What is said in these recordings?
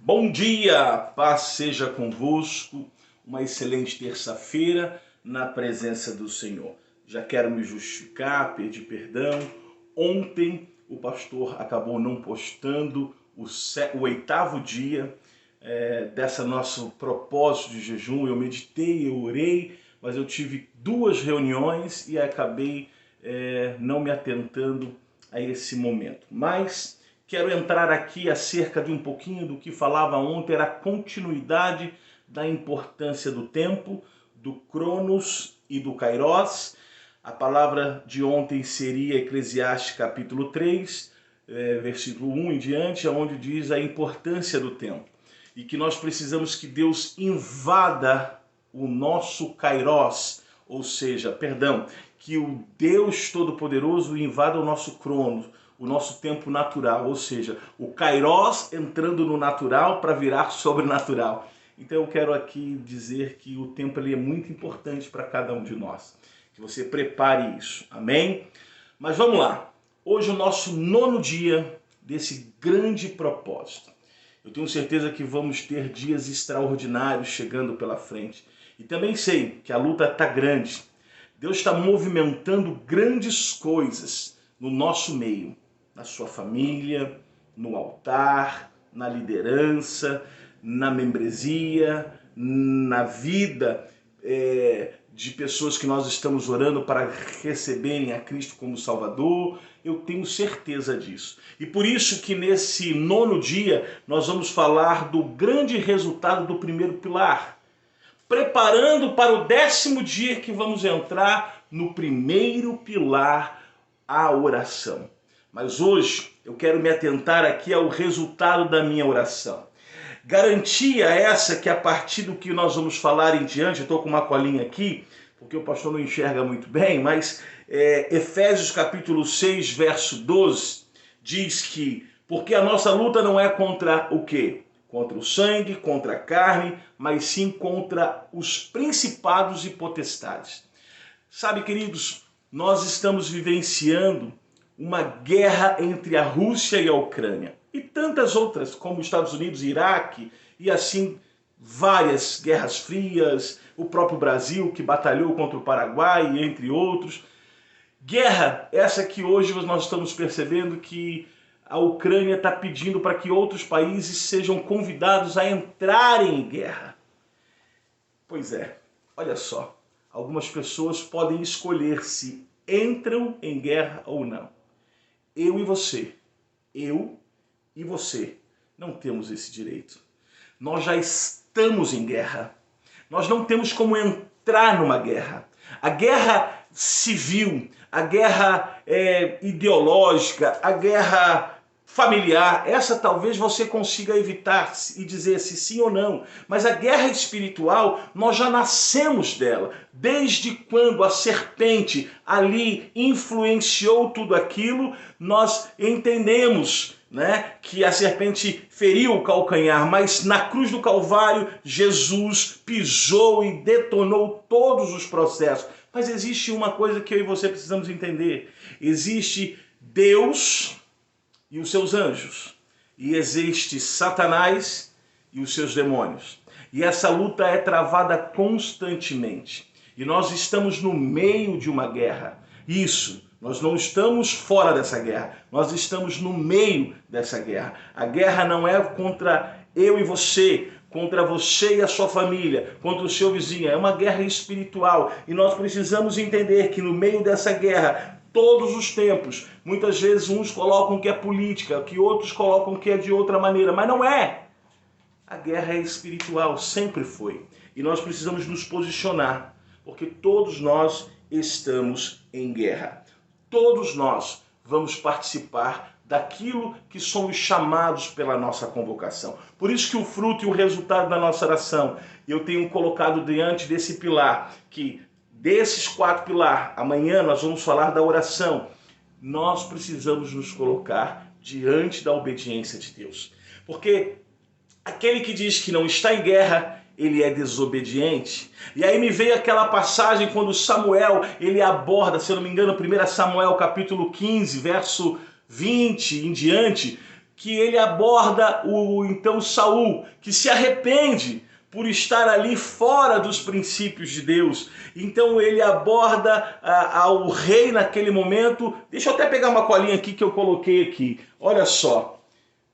Bom dia, paz seja convosco, uma excelente terça-feira na presença do Senhor. Já quero me justificar, pedir perdão. Ontem o pastor acabou não postando o 8º dia dessa nosso propósito de jejum. Eu meditei, eu orei, mas eu tive 2 reuniões e acabei não me atentando a esse momento. Mas quero entrar aqui acerca de um pouquinho do que falava ontem, era a continuidade da importância do tempo, do Cronos e do Kairos. A palavra de ontem seria Eclesiastes capítulo 3, versículo 1 em diante, onde diz a importância do tempo. E que nós precisamos que Deus invada o nosso Kairos, ou seja, que o Deus Todo-Poderoso invada o nosso Cronos, o nosso tempo natural, ou seja, o Kairos entrando no natural para virar sobrenatural. Então eu quero aqui dizer que o tempo ele é muito importante para cada um de nós. Que você prepare isso, amém? Mas vamos lá. Hoje é o nosso 9º dia desse grande propósito. Eu tenho certeza que vamos ter dias extraordinários chegando pela frente. E também sei que a luta está grande. Deus está movimentando grandes coisas no nosso meio. Na sua família, no altar, na liderança, na membresia, na vida de pessoas que nós estamos orando para receberem a Cristo como Salvador. Eu tenho certeza disso. E por isso que nesse 9º dia nós vamos falar do grande resultado do primeiro pilar, preparando para o 10º dia que vamos entrar no primeiro pilar, a oração. Mas hoje eu quero me atentar aqui ao resultado da minha oração. Garantia essa que a partir do que nós vamos falar em diante, eu estou com uma colinha aqui, porque o pastor não enxerga muito bem, mas Efésios capítulo 6, verso 12, diz que, porque a nossa luta não é contra o quê? Contra o sangue, contra a carne, mas sim contra os principados e potestades. Sabe, queridos, nós estamos vivenciando uma guerra entre a Rússia e a Ucrânia. E tantas outras, como os Estados Unidos e Iraque, e assim várias guerras frias, o próprio Brasil que batalhou contra o Paraguai, entre outros. Guerra essa que hoje nós estamos percebendo que a Ucrânia está pedindo para que outros países sejam convidados a entrarem em guerra. Pois é, olha só, algumas pessoas podem escolher se entram em guerra ou não. Eu e você não temos esse direito. Nós já estamos em guerra. Nós não temos como entrar numa guerra. A guerra civil, a guerra ideológica, a guerra familiar, essa talvez você consiga evitar e dizer se sim ou não. Mas a guerra espiritual, nós já nascemos dela. Desde quando a serpente ali influenciou tudo aquilo, nós entendemos, né, que a serpente feriu o calcanhar, mas na cruz do Calvário, Jesus pisou e detonou todos os processos. Mas existe uma coisa que eu e você precisamos entender. Existe Deus e os seus anjos. E existe Satanás e os seus demônios. E essa luta é travada constantemente. E nós estamos no meio de uma guerra. Isso, nós não estamos fora dessa guerra. Nós estamos no meio dessa guerra. A guerra não é contra eu e você, contra você e a sua família, contra o seu vizinho. É uma guerra espiritual. E nós precisamos entender que no meio dessa guerra, todos os tempos, muitas vezes uns colocam que é política, que outros colocam que é de outra maneira, mas não é. A guerra é espiritual, sempre foi. E nós precisamos nos posicionar, porque todos nós estamos em guerra. Todos nós vamos participar daquilo que somos chamados pela nossa convocação. Por isso que o fruto e o resultado da nossa oração, eu tenho colocado diante desse pilar, que desses 4 pilares, amanhã nós vamos falar da oração. Nós precisamos nos colocar diante da obediência de Deus. Porque aquele que diz que não está em guerra, ele é desobediente. E aí me veio aquela passagem quando Samuel, ele aborda, se eu não me engano, 1 Samuel capítulo 15, verso 20 em diante, que ele aborda o então Saul, que se arrepende por estar ali fora dos princípios de Deus. Então ele aborda ao rei naquele momento. Deixa eu até pegar uma colinha aqui que eu coloquei aqui. Olha só,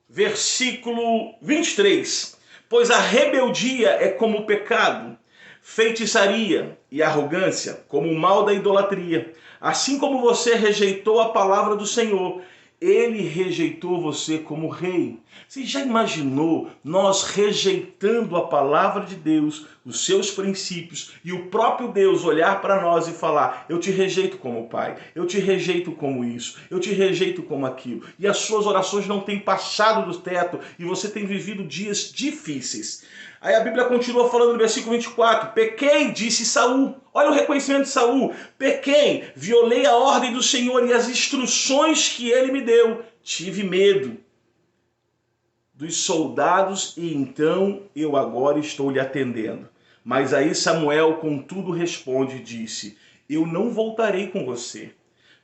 versículo 23. Pois a rebeldia é como o pecado, feitiçaria e arrogância como o mal da idolatria. Assim como você rejeitou a palavra do Senhor, ele rejeitou você como rei. Você já imaginou nós rejeitando a palavra de Deus, os seus princípios, e o próprio Deus olhar para nós e falar: eu te rejeito como pai, eu te rejeito como isso, eu te rejeito como aquilo. E as suas orações não têm passado do teto e você tem vivido dias difíceis. Aí a Bíblia continua falando no versículo 24: pequei, disse Saul. Olha o reconhecimento de Saul. Pequei, violei a ordem do Senhor e as instruções que ele me deu. Tive medo dos soldados e então eu agora estou lhe atendendo. Mas aí Samuel contudo responde e disse: eu não voltarei com você.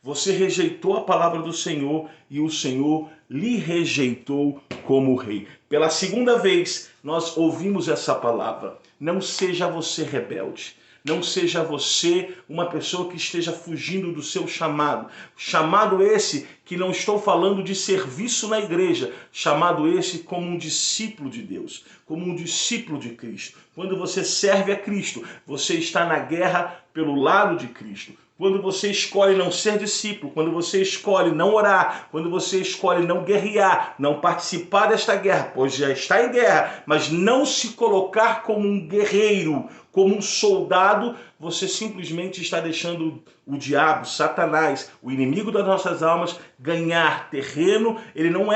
Você rejeitou a palavra do Senhor e o Senhor lhe rejeitou como rei. Pela segunda vez nós ouvimos essa palavra: não seja você rebelde. Não seja você uma pessoa que esteja fugindo do seu chamado. Chamado esse que não estou falando de serviço na igreja. Chamado esse como um discípulo de Deus, como um discípulo de Cristo. Quando você serve a Cristo, você está na guerra pelo lado de Cristo. Quando você escolhe não ser discípulo, quando você escolhe não orar, quando você escolhe não guerrear, não participar desta guerra, pois já está em guerra, mas não se colocar como um guerreiro, como um soldado, você simplesmente está deixando o diabo, Satanás, o inimigo das nossas almas, ganhar terreno. Ele não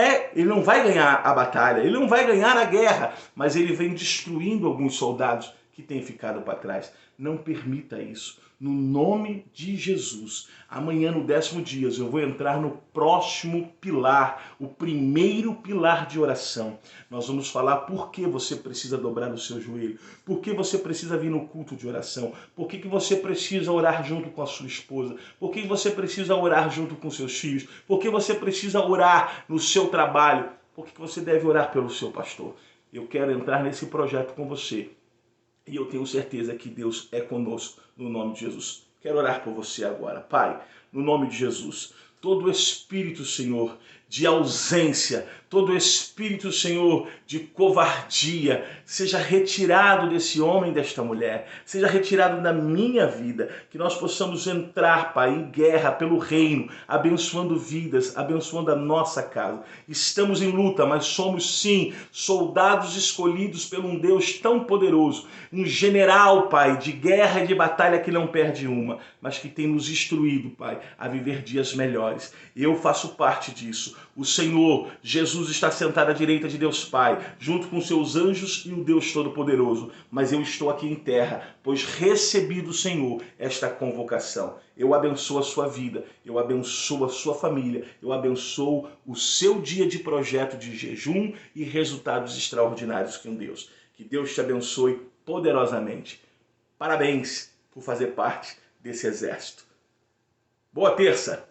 vai ganhar a batalha, ele não vai ganhar a guerra, mas ele vem destruindo alguns soldados que têm ficado para trás. Não permita isso. No nome de Jesus. Amanhã, no 10º dia, eu vou entrar no próximo pilar, o primeiro pilar de oração. Nós vamos falar por que você precisa dobrar o seu joelho, por que você precisa vir no culto de oração, por que você precisa orar junto com a sua esposa, por que você precisa orar junto com seus filhos, por que você precisa orar no seu trabalho, por que você deve orar pelo seu pastor. Eu quero entrar nesse projeto com você. E eu tenho certeza que Deus é conosco, no nome de Jesus. Quero orar por você agora. Pai, no nome de Jesus, todo espírito, Senhor, de ausência, todo espírito, Senhor, de covardia, seja retirado desse homem, desta mulher, seja retirado da minha vida, que nós possamos entrar, Pai, em guerra pelo reino, abençoando vidas, abençoando a nossa casa. Estamos em luta, mas somos sim soldados escolhidos por um Deus tão poderoso, um general, Pai, de guerra e de batalha que não perde uma, mas que tem nos instruído, Pai, a viver dias melhores. Eu faço parte disso. O Senhor, Jesus, está sentado à direita de Deus Pai, junto com seus anjos e o Deus Todo-Poderoso. Mas eu estou aqui em terra, pois recebi do Senhor esta convocação. Eu abençoo a sua vida, eu abençoo a sua família, eu abençoo o seu dia de projeto de jejum e resultados extraordinários com Deus. Que Deus te abençoe poderosamente. Parabéns por fazer parte desse exército. Boa terça!